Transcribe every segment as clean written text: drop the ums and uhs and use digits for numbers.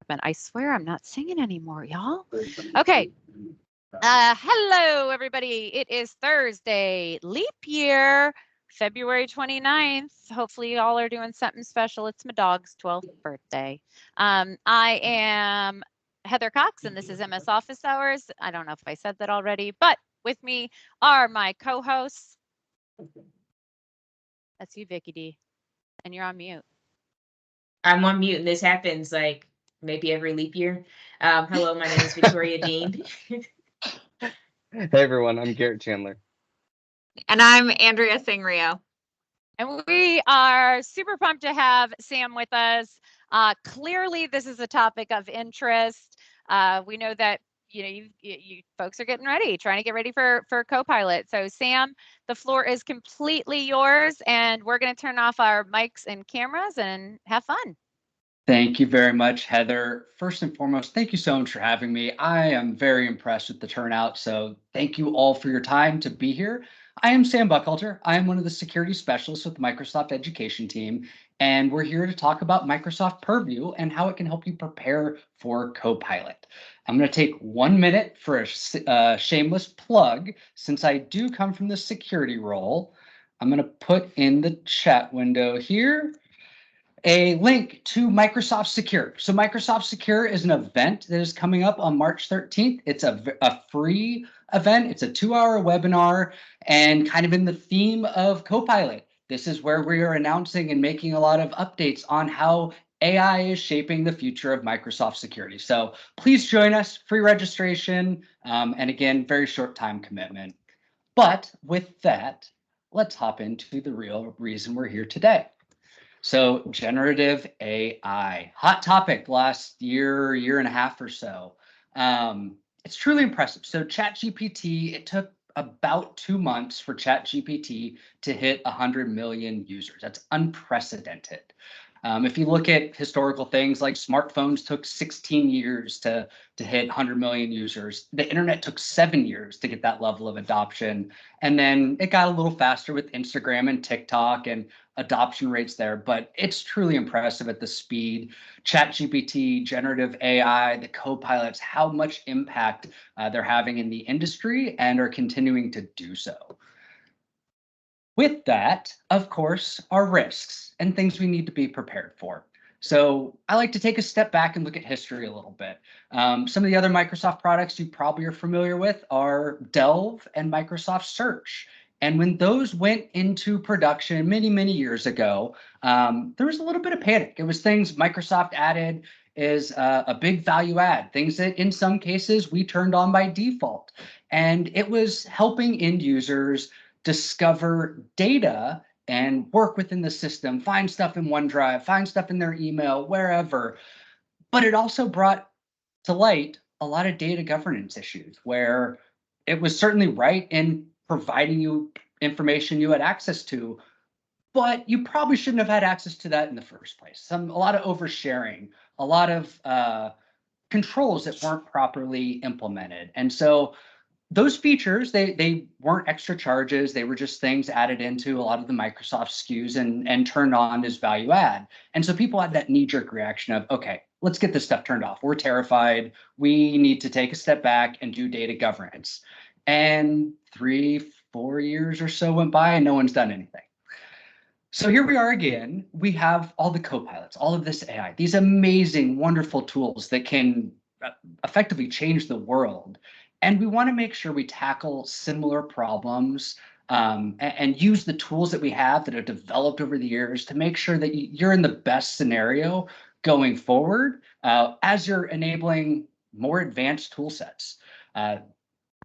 segment. I swear I'm not singing anymore, y'all. Okay. Hello, everybody. It is Thursday, leap year, February 29th. Hopefully, y'all are doing something special. It's my dog's 12th birthday. I am Heather Cox, and this is MS Office Hours. I don't know if I said that already, but with me are my co-hosts. That's you, Vicky D, and you're on mute. I'm on mute, and this happens like maybe every leap year. Hello, my name is Victoria Dean. Hey everyone, I'm Garrett Chandler. And I'm Andrea Singrio. And we are super pumped to have Sam with us. Clearly, this is a topic of interest. We know that you folks are getting ready, trying to get ready for Copilot. So Sam, the floor is completely yours, and we're going to turn off our mics and cameras and have fun. Thank you very much, Heather. First and foremost, thank you so much for having me. I am very impressed with the turnout, so thank you all for your time to be here. I am Sam Buckhalter. I am one of the security specialists with the Microsoft Education team, and we're here to talk about Microsoft Purview and how it can help you prepare for Copilot. I'm going to take 1 minute for a shameless plug. Since I do come from the security role, I'm going to put in the chat window here a link to Microsoft Secure. So Microsoft Secure is an event that is coming up on March 13th. It's a free event. It's a 2-hour webinar and kind of in the theme of Copilot. This is where we are announcing and making a lot of updates on how AI is shaping the future of Microsoft security. So please join us, free registration, and again, very short time commitment. But with that, let's hop into the real reason we're here today. So generative AI, hot topic last year and a half or so. It's truly impressive. So ChatGPT, it took about 2 months for ChatGPT to hit 100 million users. That's unprecedented. If you look at historical things like smartphones took 16 years to hit 100 million users. The internet took 7 years to get that level of adoption. And then it got a little faster with Instagram and TikTok and adoption rates there. But it's truly impressive at the speed. ChatGPT, generative AI, the Copilots, how much impact they're having in the industry and are continuing to do so. With that, of course, are risks and things we need to be prepared for. So I like to take a step back and look at history a little bit. Some of the other Microsoft products you probably are familiar with are Delve and Microsoft Search. And when those went into production many, many years ago, there was a little bit of panic. It was things Microsoft added is a big value add, things that in some cases we turned on by default. And it was helping end users discover data and work within the system, find stuff in OneDrive, find stuff in their email, wherever. But it also brought to light a lot of data governance issues where it was certainly right in providing you information you had access to, but you probably shouldn't have had access to that in the first place. A lot of oversharing, a lot of controls that weren't properly implemented. And so those features, they weren't extra charges. They were just things added into a lot of the Microsoft SKUs and turned on as value add. And so people had that knee-jerk reaction of, okay, let's get this stuff turned off. We're terrified. We need to take a step back and do data governance. And 3-4 years or so went by and no one's done anything. So here we are again. We have all the Copilots, all of this AI, these amazing, wonderful tools that can effectively change the world. And we want to make sure we tackle similar problems and use the tools that we have that have developed over the years to make sure that you're in the best scenario going forward as you're enabling more advanced tool sets.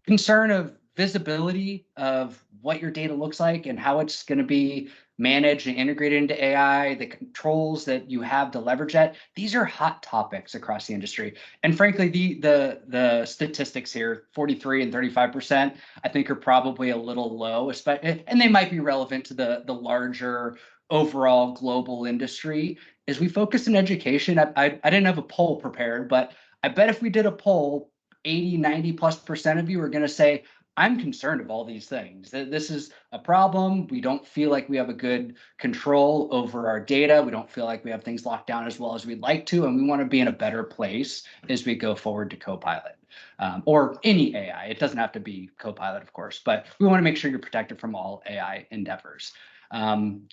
Concern of visibility of what your data looks like and how it's going to be managed and integrated into AI, the controls that you have to leverage that. These are hot topics across the industry. And frankly, the statistics here, 43 and 35%, I think are probably a little low, and they might be relevant to the larger overall global industry. As we focus in education, I didn't have a poll prepared, but I bet if we did a poll, 80, 90+% of you are going to say, I'm concerned of all these things. This is a problem. We don't feel like we have a good control over our data. We don't feel like we have things locked down as well as we'd like to, and we want to be in a better place as we go forward to Copilot, or any AI. It doesn't have to be Copilot, of course, but we want to make sure you're protected from all AI endeavors.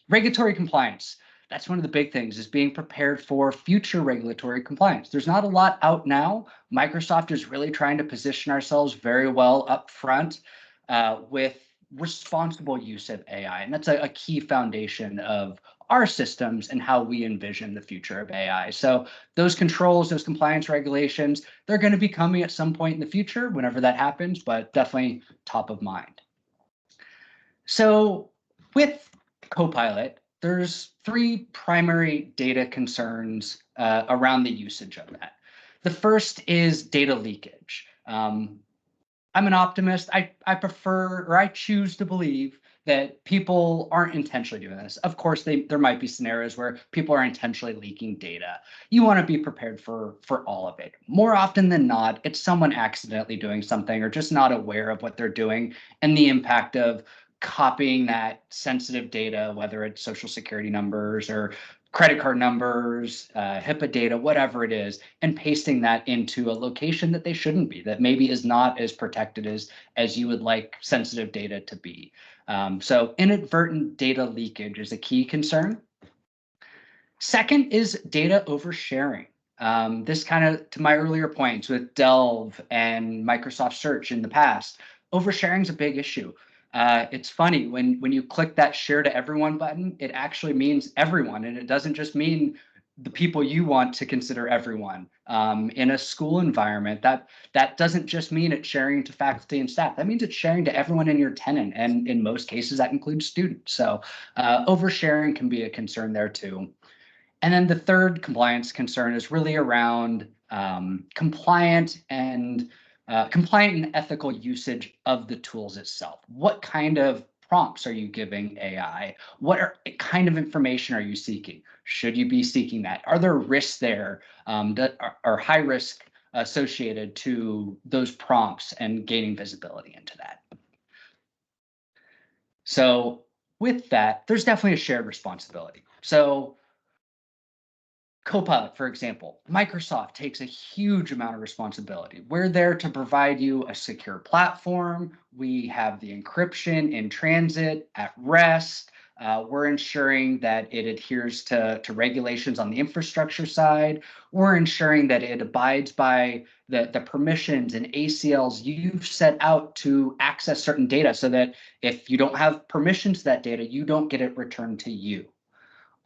Regulatory compliance. That's one of the big things, is being prepared for future regulatory compliance. There's not a lot out now. Microsoft is really trying to position ourselves very well up front with responsible use of AI. And that's a key foundation of our systems and how we envision the future of AI. So those controls, those compliance regulations, they're going to be coming at some point in the future, whenever that happens, but definitely top of mind. So with Copilot, there's three primary data concerns around the usage of that. The first is data leakage. I'm an optimist. I prefer, or I choose to believe, that people aren't intentionally doing this. Of course, there might be scenarios where people are intentionally leaking data. You want to be prepared for all of it. More often than not, it's someone accidentally doing something or just not aware of what they're doing, and the impact of copying that sensitive data, whether it's social security numbers or credit card numbers, HIPAA data, whatever it is, and pasting that into a location that they shouldn't be, that maybe is not as protected as you would like sensitive data to be. So inadvertent data leakage is a key concern. Second is data oversharing. This kind of, to my earlier points with Delve and Microsoft Search in the past, oversharing is a big issue. It's funny, when you click that share to everyone button, it actually means everyone, and it doesn't just mean the people you want to consider everyone. In a school environment, that doesn't just mean it's sharing to faculty and staff. That means it's sharing to everyone in your tenant, and in most cases that includes students. So oversharing can be a concern there too. And then the third compliance concern is really around compliant and ethical usage of the tools itself. What kind of prompts are you giving AI? What kind of information are you seeking? Should you be seeking that? Are there risks there that are high risk associated to those prompts and gaining visibility into that? So with that, there's definitely a shared responsibility. So Copilot, for example, Microsoft takes a huge amount of responsibility. We're there to provide you a secure platform. We have the encryption in transit, at rest. We're ensuring that it adheres to regulations on the infrastructure side. We're ensuring that it abides by the permissions and ACLs you've set out to access certain data, so that if you don't have permissions to that data, you don't get it returned to you.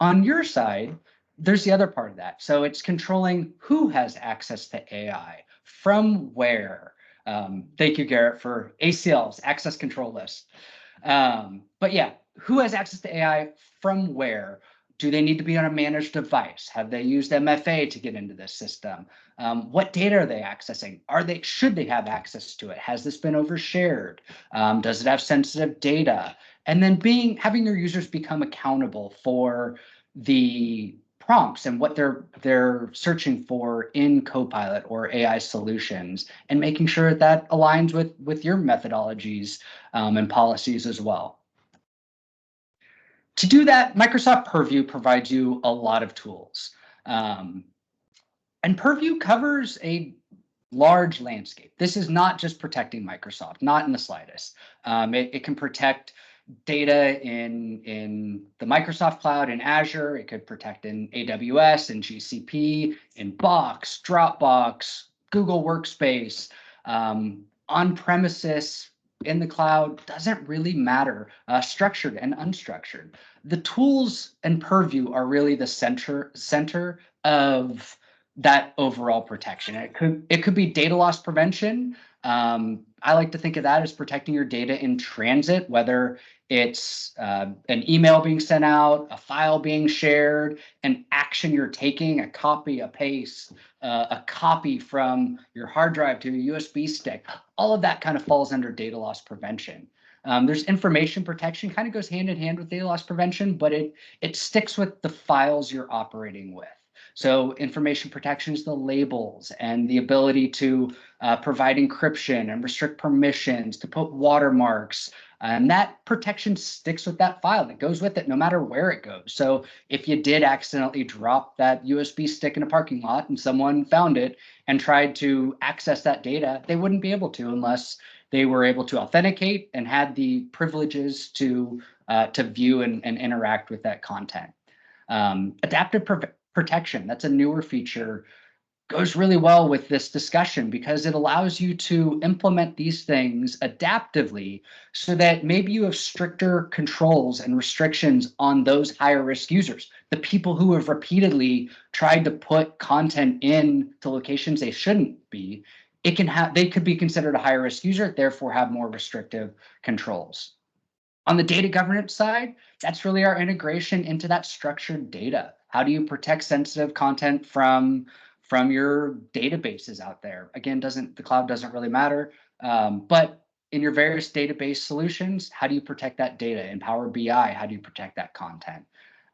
On your side, there's the other part of that. So it's controlling who has access to AI, from where. Thank you, Garrett, for ACLs, access control list. But yeah, who has access to AI, from where? Do they need to be on a managed device? Have they used MFA to get into this system? What data are they accessing? Should they have access to it? Has this been overshared? Does it have sensitive data? And then having your users become accountable for the prompts and what they're searching for in Copilot or AI solutions, and making sure that aligns with your methodologies and policies as well. To do that, Microsoft Purview provides you a lot of tools. And Purview covers a large landscape. This is not just protecting Microsoft, not in the slightest. It can protect data in the Microsoft Cloud, in Azure. It could protect in AWS and GCP, in Box, Dropbox, Google Workspace, on-premises, in the cloud, doesn't really matter, structured and unstructured. The tools and Purview are really the center of that overall protection. It could be data loss prevention. I like to think of that as protecting your data in transit, whether it's an email being sent out, a file being shared, an action you're taking, a copy, a paste, a copy from your hard drive to your USB stick. All of that kind of falls under data loss prevention. There's information protection, kind of goes hand in hand with data loss prevention, but it sticks with the files you're operating with. So information protection is the labels and the ability to provide encryption and restrict permissions, to put watermarks, and that protection sticks with that file. It goes with it no matter where it goes. So if you did accidentally drop that USB stick in a parking lot and someone found it and tried to access that data, they wouldn't be able to unless they were able to authenticate and had the privileges to view and interact with that content. Adaptive protection, that's a newer feature, goes really well with this discussion because it allows you to implement these things adaptively so that maybe you have stricter controls and restrictions on those higher risk users, the people who have repeatedly tried to put content in to locations they shouldn't be. They could be considered a higher risk user, therefore have more restrictive controls. On the data governance side, that's really our integration into that structured data. How do you protect sensitive content from your databases out there? Again, the cloud doesn't really matter, but in your various database solutions, how do you protect that data? In Power BI, how do you protect that content?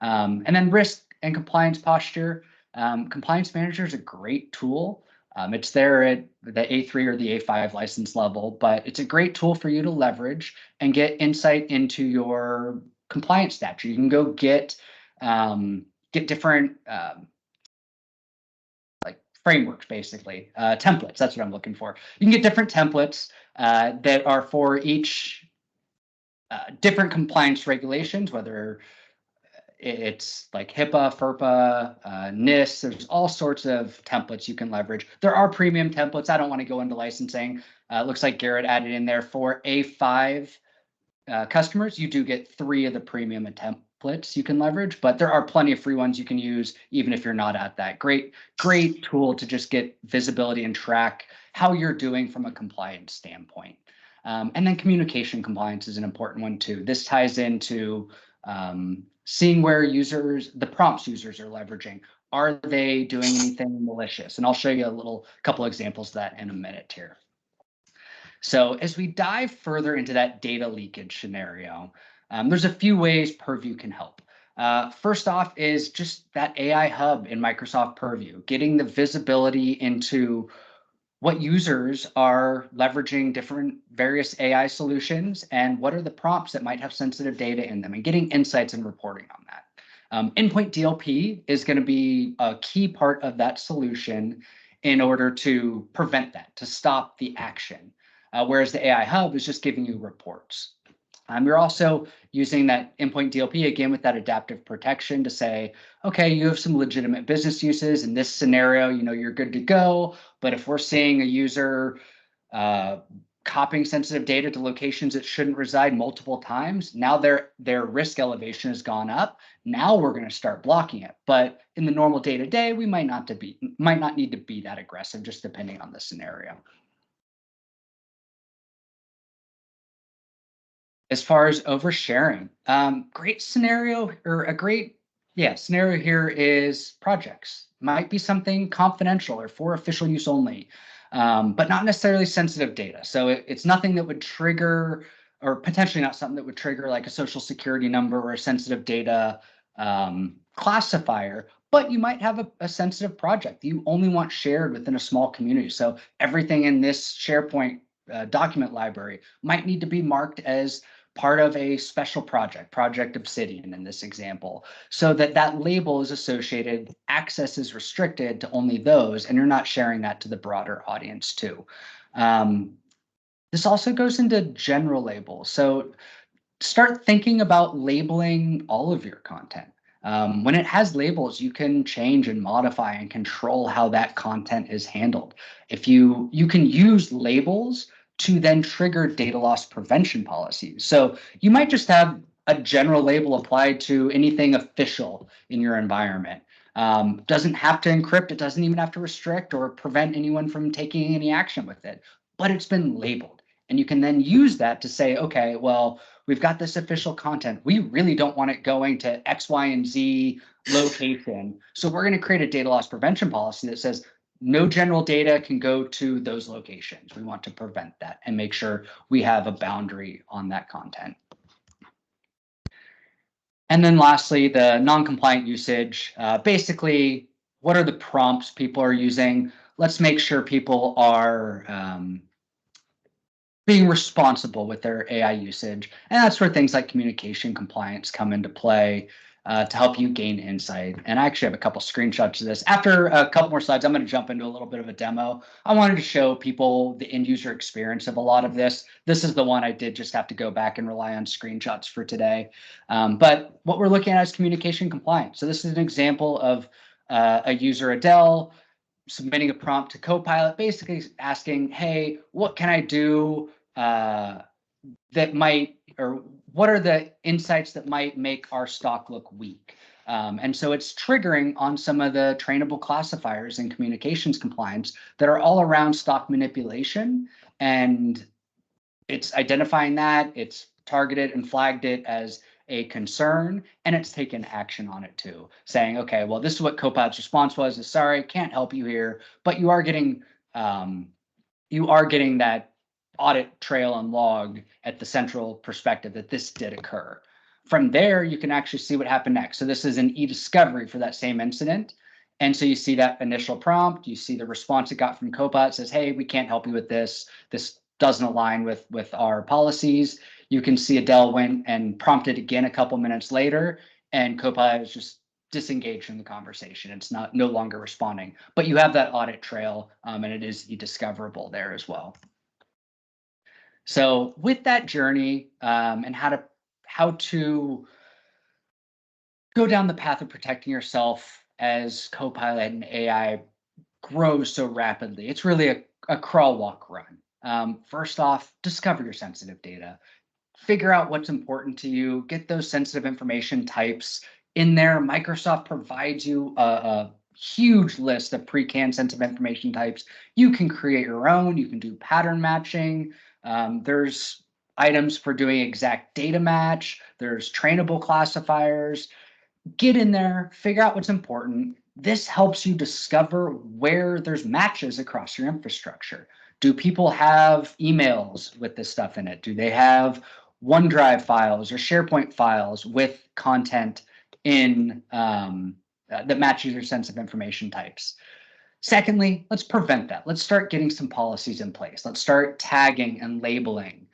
And then risk and compliance posture. Compliance Manager is a great tool. It's there at the A3 or the A5 license level, but it's a great tool for you to leverage and get insight into your compliance stature. You can go get different like frameworks, basically, templates. That's what I'm looking for. You can get different templates that are for each different compliance regulations, whether it's like HIPAA, FERPA, NIST. There's all sorts of templates you can leverage. There are premium templates. I don't want to go into licensing. It looks like Garrett added in there for A5 customers. You do get 3 of the premium templates you can leverage, but there are plenty of free ones you can use even if you're not at that. Great tool to just get visibility and track how you're doing from a compliance standpoint. And then communication compliance is an important one too. This ties into seeing where the prompts users are leveraging. Are they doing anything malicious? And I'll show you a couple examples of that in a minute here. So as we dive further into that data leakage scenario, there's a few ways Purview can help. First off is just that AI hub in Microsoft Purview, getting the visibility into what users are leveraging different various AI solutions and what are the prompts that might have sensitive data in them and getting insights and reporting on that. Endpoint DLP is going to be a key part of that solution in order to prevent that, to stop the action, whereas the AI hub is just giving you reports. You're also using that endpoint DLP again with that adaptive protection to say, okay, you have some legitimate business uses in this scenario, you're good to go. But if we're seeing a user copying sensitive data to locations it shouldn't reside multiple times, now their risk elevation has gone up. Now we're going to start blocking it. But in the normal day-to-day, we might not need to be that aggressive, just depending on the scenario. As far as oversharing, great scenario or a great scenario here is projects. Might be something confidential or for official use only, but not necessarily sensitive data. So it's nothing that would trigger, or potentially not something that would trigger like a social security number or a sensitive data classifier, but you might have a sensitive project you only want shared within a small community. So everything in this SharePoint document library might need to be marked as part of a special Project Obsidian in this example, so that label is associated, access is restricted to only those, and you're not sharing that to the broader audience too. This also goes into general labels. So start thinking about labeling all of your content. When it has labels, you can change and modify and control how that content is handled. If you can use labels to then trigger data loss prevention policies. So you might just have a general label applied to anything official in your environment. Doesn't have to encrypt, it doesn't even have to restrict or prevent anyone from taking any action with it, but it's been labeled. And you can then use that to say, okay, well, we've got this official content. We really don't want it going to X, Y, and Z location. So we're going to create a data loss prevention policy that says, no general data can go to those locations. We want to prevent that and make sure we have a boundary on that content. And then lastly, the non-compliant usage. Basically, what are the prompts people are using? Let's make sure people are being responsible with their AI usage. And that's where things like communication compliance come into play to help you gain insight. And I actually have a couple screenshots of this. After a couple more slides, I'm going to jump into a little bit of a demo. I wanted to show people the end user experience of a lot of this. This is the one I did just have to go back and rely on screenshots for today. But what we're looking at is communication compliance. So this is an example of a user, Adele, submitting a prompt to Copilot, basically asking, hey, what can I do that might, or what are the insights that might make our stock look weak? And so it's triggering on some of the trainable classifiers in communications compliance that are all around stock manipulation. And it's identifying that, it's targeted and flagged it as a concern, and it's taken action on it too, saying, okay, well, this is what Copilot's response was, is sorry, can't help you here, but you are getting that audit trail and log at the central perspective that this did occur. From there, you can actually see what happened next. So this is an e-discovery for that same incident. And so you see that initial prompt, you see the response it got from Copilot, says, hey, we can't help you with this. This doesn't align with our policies. You can see Adele went and prompted again a couple minutes later, and Copilot is just disengaged from the conversation. It's no longer responding, but you have that audit trail, and it is e-discoverable there as well. So with that journey and how to go down the path of protecting yourself as Copilot and AI grows so rapidly, it's really a crawl, walk, run. First off, discover your sensitive data. Figure out what's important to you. Get those sensitive information types in there. Microsoft provides you a huge list of pre-canned sensitive information types. You can create your own. You can do pattern matching. There's items for doing exact data match. There's trainable classifiers. Get in there, figure out what's important. This helps you discover where there's matches across your infrastructure. Do people have emails with this stuff in it? Do they have OneDrive files or SharePoint files with content in that matches your sensitive information types? Secondly, let's prevent that. Let's start getting some policies in place. Let's start tagging and labeling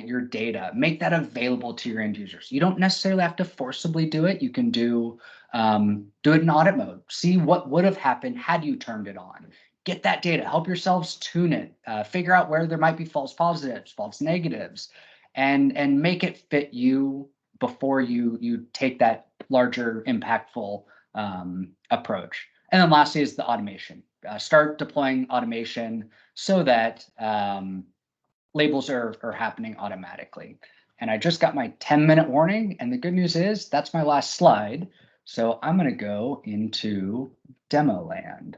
your data. Make that available to your end users. You don't necessarily have to forcibly do it. You can do it in audit mode. See what would have happened had you turned it on. Get that data. Help yourselves tune it. Figure out where there might be false positives, false negatives, and make it fit you before you take that larger, impactful approach. And then lastly is the automation. Start deploying automation so that labels are happening automatically. And I just got my 10-minute warning. And the good news is that's my last slide. So I'm going to go into demo land.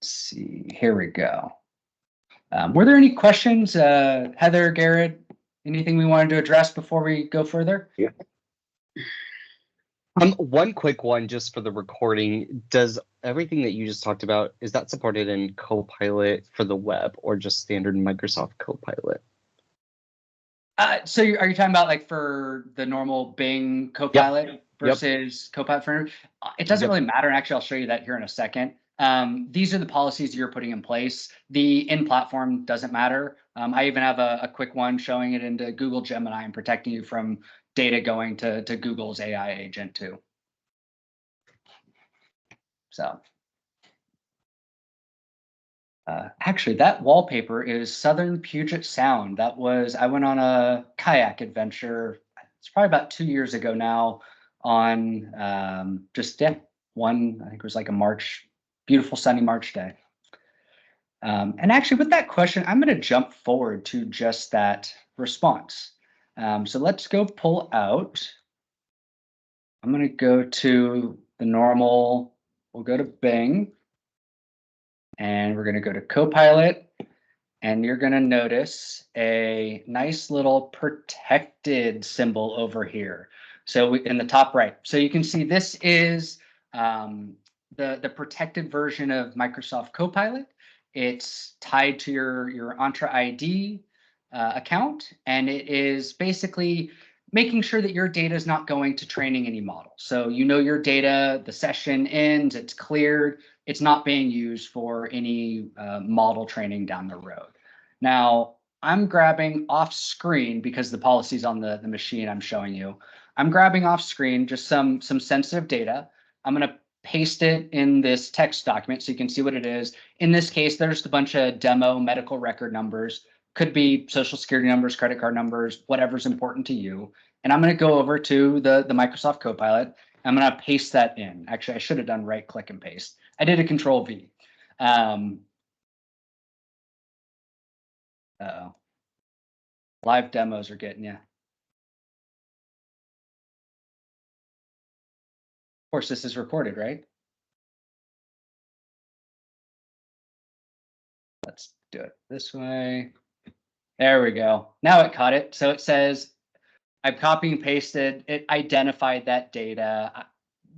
Let's see, here we go. Were there any questions, Heather, Garrett, anything we wanted to address before we go further? Yeah. One quick one just for the recording. Does everything that you just talked about, is that supported in Copilot for the web or just standard Microsoft Copilot? So are you talking about like for the normal Bing Copilot versus Copilot for? It doesn't really matter. And actually, I'll show you that here in a second. These are the policies you're putting in place. The in-platform doesn't matter. I even have a quick one showing it into Google Gemini and protecting you from data going to Google's AI agent too. So actually, that wallpaper is Southern Puget Sound. I went on a kayak adventure. It's probably about 2 years ago now on I think it was like a beautiful sunny March day. And actually with that question, I'm going to jump forward to just that response. So let's go pull out. I'm going to go to the normal, we'll go to Bing. And we're going to go to Copilot. And you're going to notice a nice little protected symbol over here. So in the top right. So you can see this is the protected version of Microsoft Copilot. It's tied to your Entra ID account, and it is basically making sure that your data is not going to training any model. So you know your data, the session ends, it's cleared, it's not being used for any model training down the road. Now, I'm grabbing off screen because the policy's on the machine I'm showing you. I'm grabbing off screen just some sensitive data. I'm going to paste it in this text document so you can see what it is. In this case, there's a bunch of demo medical record numbers. Could be social security numbers, credit card numbers, whatever's important to you. And I'm going to go over to the Microsoft Copilot. I'm going to paste that in. Actually, I should have done right click and paste. I did a Control V. Uh-oh. Live demos are getting you. Of course, this is recorded, right? Let's do it this way. There we go. Now it caught it. So it says, I've copied and pasted. It identified that data. A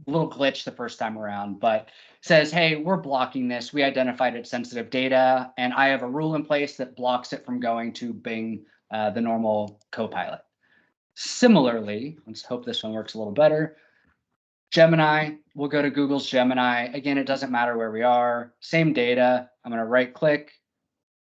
little glitch the first time around, but says, hey, we're blocking this. We identified it's sensitive data, and I have a rule in place that blocks it from going to Bing, the normal Copilot. Similarly, let's hope this one works a little better. Gemini, we'll go to Google's Gemini. Again, it doesn't matter where we are. Same data. I'm going to right click,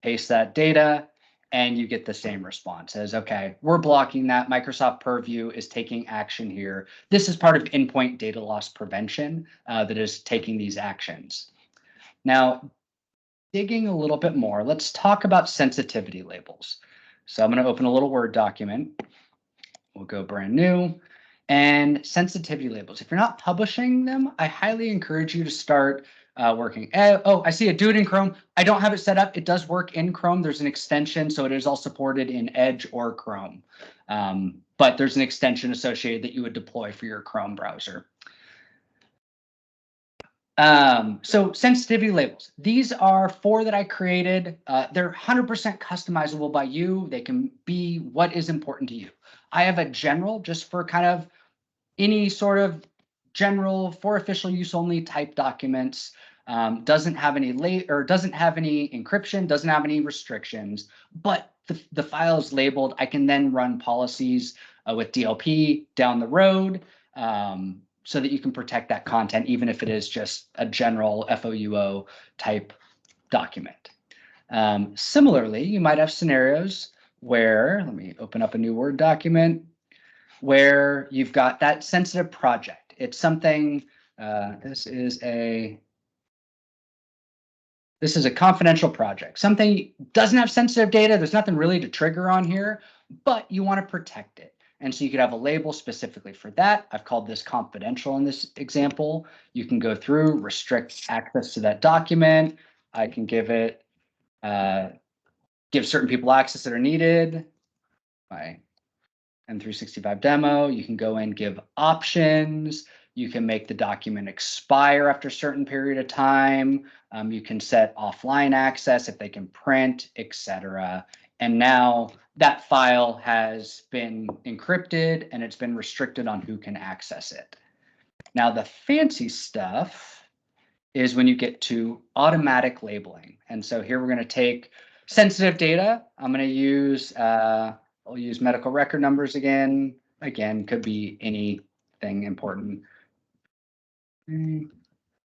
paste that data, and you get the same response as, okay, we're blocking that. Microsoft Purview is taking action here. This is part of endpoint data loss prevention that is taking these actions. Now, digging a little bit more, let's talk about sensitivity labels. So I'm going to open a little Word document. We'll go brand new. And sensitivity labels. If you're not publishing them, I highly encourage you to start working. Oh, I see it. Do it in Chrome. I don't have it set up. It does work in Chrome. There's an extension, so it is all supported in Edge or Chrome. But there's an extension associated that you would deploy for your Chrome browser. So sensitivity labels. These are 4 that I created. They're 100% customizable by you. They can be what is important to you. I have a general just for kind of any sort of general for official use only type documents. Doesn't have any doesn't have any encryption, doesn't have any restrictions, but the file is labeled. I can then run policies with DLP down the road so that you can protect that content, even if it is just a general FOUO type document. Similarly, you might have scenarios where, let me open up a new Word document, where you've got that sensitive project. It's something, this is a confidential project. Something doesn't have sensitive data. There's nothing really to trigger on here, but you want to protect it. And so you could have a label specifically for that. I've called this confidential in this example. You can go through, restrict access to that document. I can give it, give certain people access that are needed by M365 demo. You can go in, give options. You can make the document expire after a certain period of time. You can set offline access if they can print, etc. And now that file has been encrypted and it's been restricted on who can access it. Now the fancy stuff is when you get to automatic labeling. And so here we're going to take sensitive data. I'm going to use I'll use medical record numbers again. Again, could be anything important.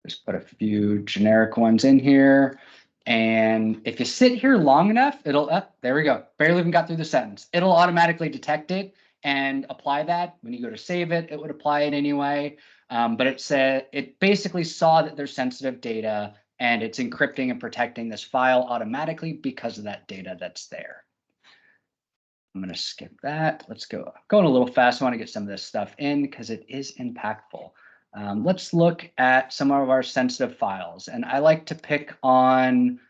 Just put a few generic ones in here. And if you sit here long enough, it'll, there we go. Barely even got through the sentence. It'll automatically detect it and apply that. When you go to save it, it would apply it anyway. But it basically saw that there's sensitive data and it's encrypting and protecting this file automatically because of that data that's there. I'm going to skip that. Let's go. Going a little fast. I want to get some of this stuff in because it is impactful. Let's look at some of our sensitive files. And I like to pick on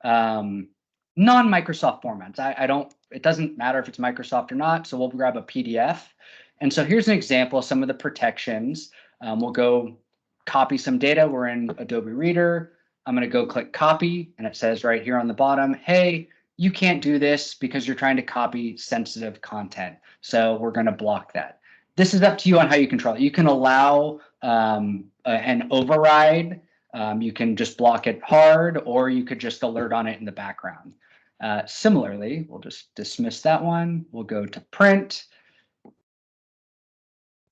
non-Microsoft formats. It doesn't matter if it's Microsoft or not. So we'll grab a PDF. And so here's an example of some of the protections. We'll go copy some data. We're in Adobe Reader. I'm going to go click copy. And it says right here on the bottom, hey, you can't do this because you're trying to copy sensitive content. So we're going to block that. This is up to you on how you control it. You can allow an override. You can just block it hard, or you could just alert on it in the background. Similarly, we'll just dismiss that one. We'll go to print.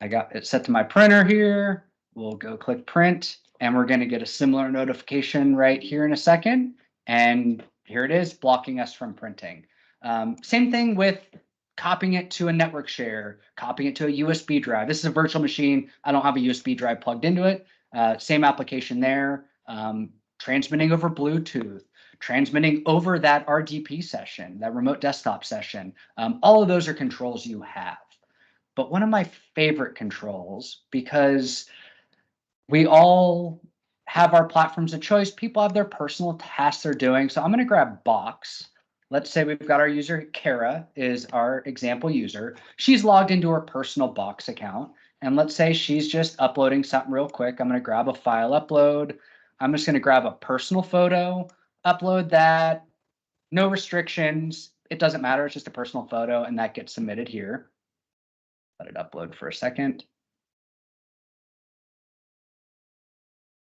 I got it set to my printer here. We'll go click print, and we're going to get a similar notification right here in a second. And here it is, blocking us from printing. Same thing with copying it to a network share, copying it to a USB drive. This is a virtual machine. I don't have a USB drive plugged into it. Same application there. Transmitting over Bluetooth, transmitting over that RDP session, that remote desktop session. All of those are controls you have. But one of my favorite controls, because we all have our platforms of choice, people have their personal tasks they're doing. So I'm going to grab Box. Let's say we've got our user, Kara is our example user. She's logged into her personal Box account. And let's say she's just uploading something real quick. I'm going to grab a file upload. I'm just going to grab a personal photo, upload that, no restrictions. It doesn't matter. It's just a personal photo, and that gets submitted here. Let it upload for a second.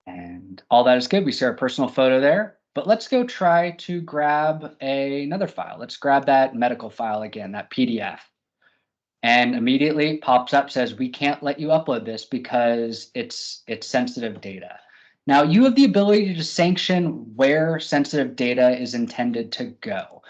And all that is good. We see our personal photo there. But let's go try to grab another file. Let's grab that medical file again, that PDF. And immediately it pops up, says, we can't let you upload this because it's sensitive data. Now, you have the ability to sanction where sensitive data is intended to go.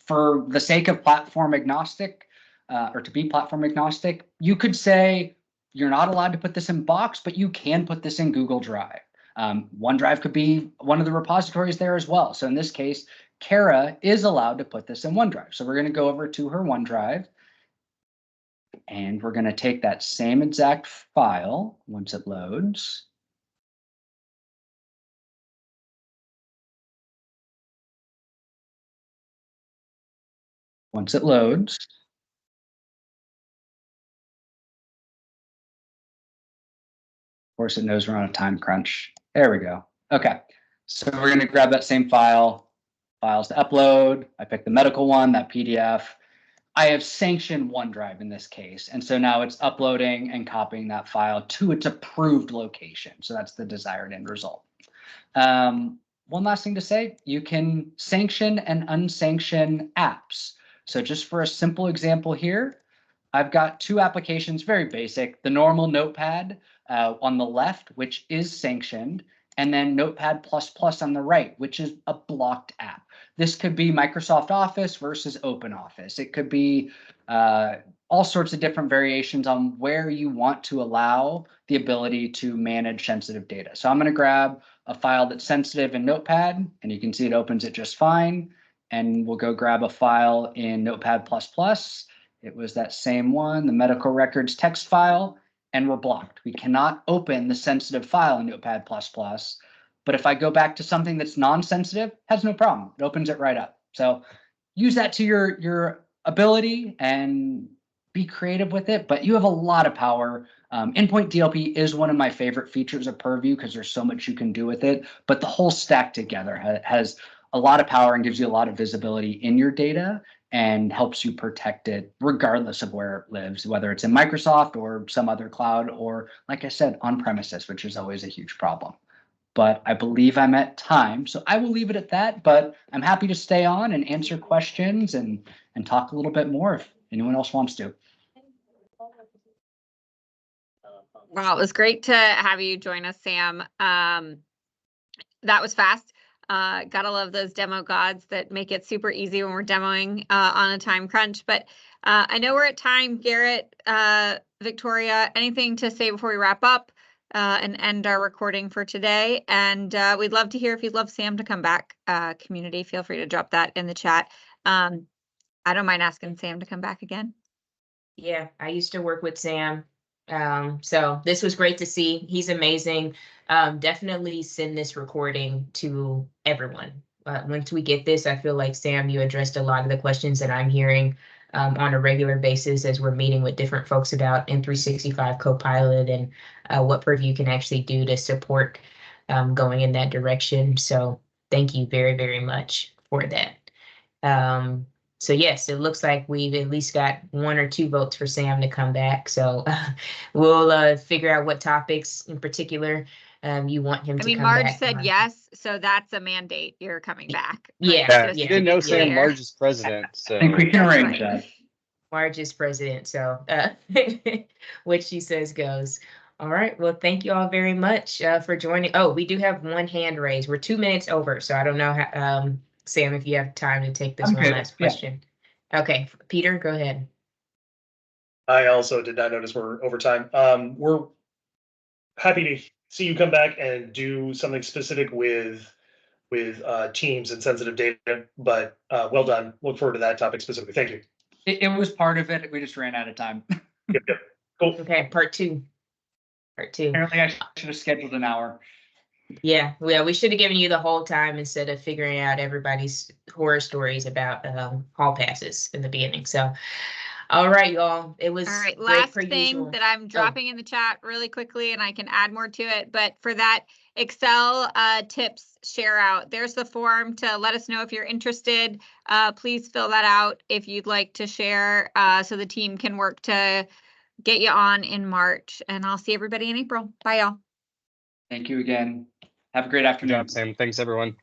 For the sake of platform agnostic, or to be platform agnostic, you could say you're not allowed to put this in Box, but you can put this in Google Drive. OneDrive could be one of the repositories there as well. So in this case, Kara is allowed to put this in OneDrive. So we're going to go over to her OneDrive, and we're going to take that same exact file once it loads. Once it loads, of course, it knows we're on a time crunch. There we go. Okay, so we're going to grab that same file, files to upload. I picked the medical one, that PDF. I have sanctioned OneDrive in this case. And so now it's uploading and copying that file to its approved location. So that's the desired end result. One last thing to say, you can sanction and unsanction apps. So just for a simple example here, I've got two applications, very basic, the normal Notepad on the left, which is sanctioned, and then Notepad++ on the right, which is a blocked app. This could be Microsoft Office versus OpenOffice. It could be all sorts of different variations on where you want to allow the ability to manage sensitive data. So I'm going to grab a file that's sensitive in Notepad, and you can see it opens it just fine. And we'll go grab a file in Notepad++. It was that same one, the medical records text file, and we're blocked. We cannot open the sensitive file in Notepad++. But if I go back to something that's non-sensitive, has no problem. It opens it right up. So use that to your ability and be creative with it. But you have a lot of power. Endpoint DLP is one of my favorite features of Purview because there's so much you can do with it. But the whole stack together has a lot of power and gives you a lot of visibility in your data and helps you protect it regardless of where it lives, whether it's in Microsoft or some other cloud, or like I said, on premises, which is always a huge problem. But I believe I'm at time, so I will leave it at that. But I'm happy to stay on and answer questions and talk a little bit more if anyone else wants to. Wow, it was great to have you join us, Sam. That was fast. Gotta love those demo gods that make it super easy when we're demoing on a time crunch. But I know we're at time. Garrett, Victoria, anything to say before we wrap up and end our recording for today? And we'd love to hear if you'd love Sam to come back. Community, feel free to drop that in the chat. I don't mind asking Sam to come back again. Yeah, I used to work with Sam. So this was great to see. He's amazing. Definitely send this recording to everyone. Once we get this, I feel like, Sam, you addressed a lot of the questions that I'm hearing on a regular basis as we're meeting with different folks about M365 Copilot and what Purview can actually do to support going in that direction. So thank you very, very much for that. So yes, it looks like we've at least got 1 or 2 votes for Sam to come back. So we'll figure out what topics in particular you want him to come back. Marge said yes, so that's a mandate. You're coming back. Yeah, You didn't know Sam clear. Marge is president, so I think we can arrange that. Marge is president, so what she says goes. All right. Well, thank you all very much for joining. Oh, we do have one hand raised. We're 2 minutes over, so I don't know how, Sam, if you have time to take this I'm one good, last yeah. question. Okay, Peter, go ahead. I also did not notice we're over time. We're happy to see you come back and do something specific with teams and sensitive data, but well done. Look forward to that topic specifically. Thank you. It was part of it. We just ran out of time. Yep. Cool. Okay, part two. Apparently, I should have scheduled an hour. Yeah, well, we should have given you the whole time instead of figuring out everybody's horror stories about hall passes in the beginning. So, all right, y'all. It was All right, great last per thing usual. that I'm dropping in the chat really quickly, and I can add more to it, but for that Excel tips share out, there's the form to let us know if you're interested. Please fill that out if you'd like to share so the team can work to get you on in March. And I'll see everybody in April. Bye, y'all. Thank you again. Have a great Good afternoon. job, Sam. Thanks, everyone.